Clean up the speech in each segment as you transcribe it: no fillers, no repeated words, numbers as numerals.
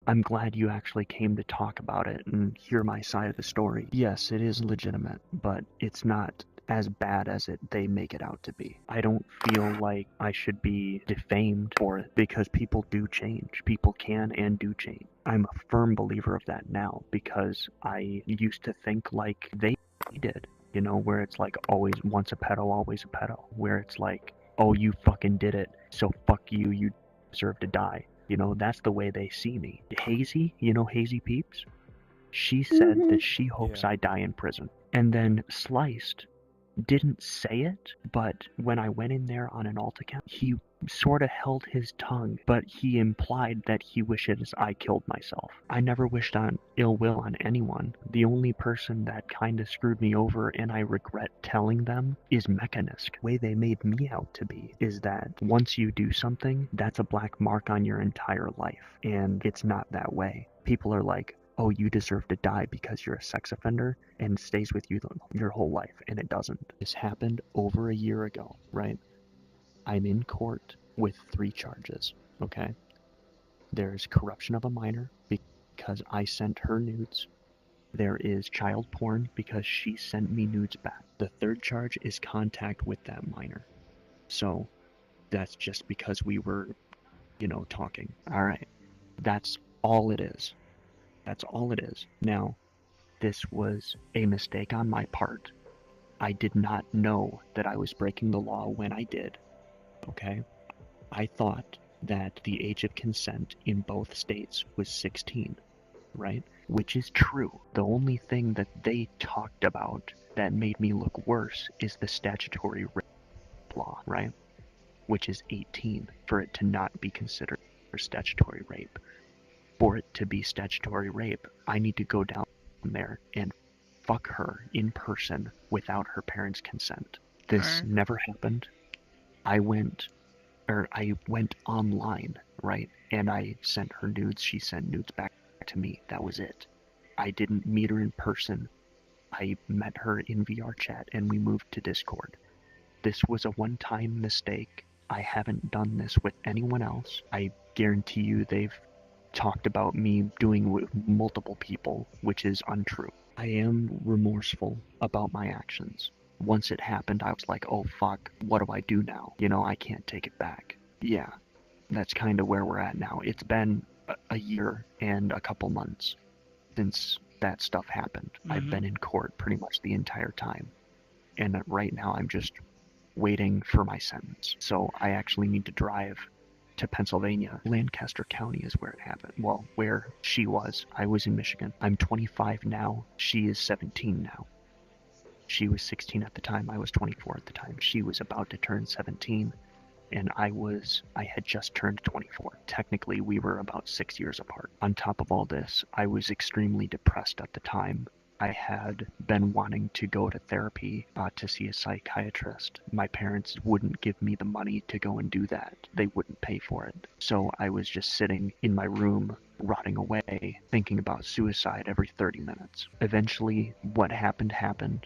I'm glad you actually came to talk about it and hear my side of the story. Yes, it is legitimate, but it's not as bad as they make it out to be. I don't feel like I should be defamed for it because people do change. People can and do change. I'm a firm believer of that now because I used to think like they did, you know, where it's like always once a pedo, always a pedo, where it's like, oh, you fucking did it, so fuck you, you deserve to die. You know, that's the way they see me. Hazy, you know Hazy Peeps? She said that she hopes I die in prison. And then Sliced didn't say it, but when I went in there on an alt account, he sort of held his tongue, but he implied that he wishes I killed myself. I never wished on ill will on anyone. The only person that kind of screwed me over, and I regret telling them, is Mechanisk. The way they made me out to be is that once you do something, that's a black mark on your entire life, and it's not that way. People are like, oh, you deserve to die because you're a sex offender, and stays with you your whole life, and it doesn't. This happened over a year ago, right? I'm in court with 3 charges, okay? There's corruption of a minor because I sent her nudes. There is child porn because she sent me nudes back. The 3rd charge is contact with that minor. So that's just because we were, you know, talking. All right. That's all it is. That's all it is. Now, this was a mistake on my part. I did not know that I was breaking the law when I did, okay? I thought that the age of consent in both states was 16, right? Which is true. The only thing that they talked about that made me look worse is the statutory rape law, right? Which is 18, for it to not be considered statutory rape. For it to be statutory rape, I need to go down there and fuck her in person without her parents' consent. This never happened. I went online, right? And I sent her nudes. She sent nudes back to me. That was it. I didn't meet her in person. I met her in VrChat and we moved to Discord. This was a one-time mistake. I haven't done this with anyone else. I guarantee you they've talked about me doing with multiple people, which is untrue. I am remorseful about my actions. Once it happened, I was like, oh fuck, what do I do now? You know, I can't take it back. Yeah, that's kind of where we're at now. It's been a year and a couple months since that stuff happened. I've been in court pretty much the entire time. And right now I'm just waiting for my sentence. So I actually need to drive to Pennsylvania. Lancaster County is where it happened. Well, where she was. I was in Michigan. I'm 25 now. She is 17 now. She was 16 at the time. I was 24 at the time. She was about to turn 17, and I had just turned 24. Technically, we were about 6 years apart. On top of all this, I was extremely depressed at the time. I had been wanting to go to therapy to see a psychiatrist. My parents wouldn't give me the money to go and do that. They wouldn't pay for it. So I was just sitting in my room, rotting away, thinking about suicide every 30 minutes. Eventually, what happened,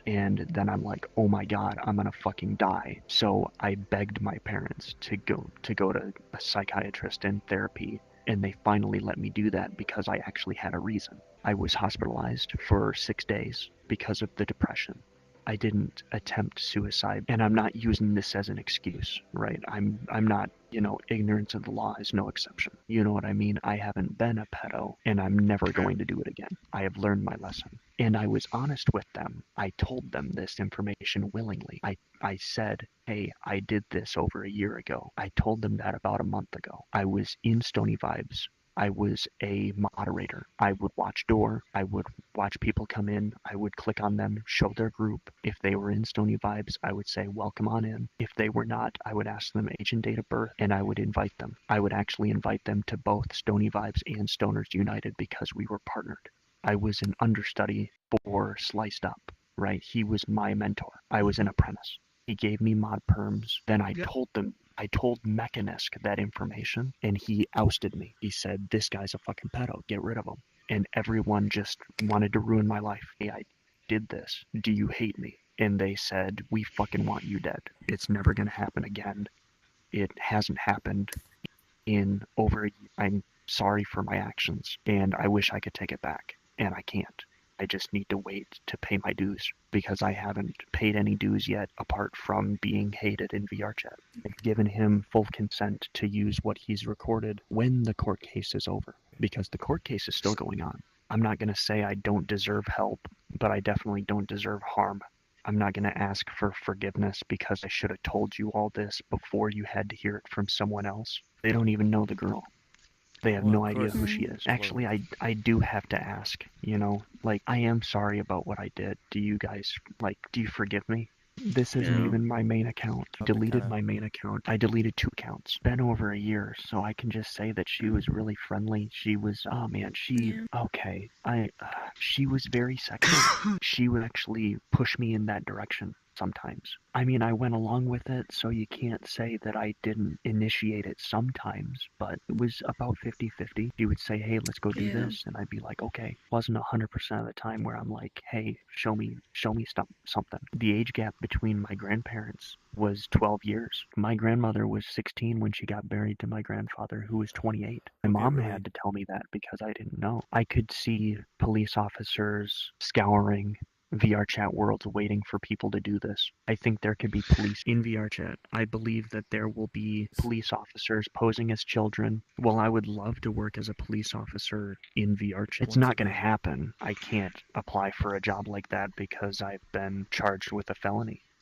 and then I'm like, oh my god, I'm gonna fucking die. So I begged my parents to go to a psychiatrist and therapy, and they finally let me do that because I actually had a reason. I was hospitalized for 6 days because of the depression. I didn't attempt suicide, and I'm not using this as an excuse, right? I'm not, you know, ignorance of the law is no exception. You know what I mean? I haven't been a pedo, and I'm never going to do it again. I have learned my lesson. And I was honest with them. I told them this information willingly. I said, hey, I did this over a year ago. I told them that about a month ago. I was in Stony Vibes. I was a moderator. I would watch door. I would watch people come in. I would click on them, show their group. If they were in Stony Vibes, I would say, welcome on in. If they were not, I would ask them age and date of birth, and I would invite them. I would actually invite them to both Stony Vibes and Stoners United because we were partnered. I was an understudy for Sliced Up, right? He was my mentor. I was an apprentice. He gave me mod perms. Then I told Mechanisk that information, and he ousted me. He said, this guy's a fucking pedo, get rid of him. And everyone just wanted to ruin my life. Hey, I did this. Do you hate me? And they said, we fucking want you dead. It's never gonna happen again. It hasn't happened in over a year. I'm sorry for my actions, and I wish I could take it back, and I can't. I just need to wait to pay my dues because I haven't paid any dues yet apart from being hated in VRChat. I've given him full consent to use what he's recorded when the court case is over because the court case is still going on. I'm not going to say I don't deserve help, but I definitely don't deserve harm. I'm not going to ask for forgiveness because I should have told you all this before you had to hear it from someone else. They don't even know the girl. They have Well, no of idea course. who she is. Actually, Well, I do have to ask, like, I am sorry about what I did. Do you guys, do you forgive me? This isn't Yeah. even my main account. I I'll be deleted kinda... my main account. I deleted 2 accounts. Been over a year, so I can just say that she was really friendly. She was, oh man, Yeah. okay. She was very sexual. She would actually push me in that direction sometimes. I mean, I went along with it, so you can't say that I didn't initiate it sometimes, but it was about 50-50. She would say, hey, let's go do Yeah. this, and I'd be like, okay. Wasn't 100% of the time where I'm like, hey, show me something. The age gap between my grandparents was 12 years. My grandmother was 16 when she got married to my grandfather, who was 28. My Okay, mom really. had to tell me that because I didn't know. I could see police officers scouring VRChat worlds waiting for people to do this. I think there could be police in VRChat. I believe that there will be police officers posing as children. Well, I would love to work as a police officer in VRChat. It's Once not going to again, happen. I can't apply for a job like that because I've been charged with a felony.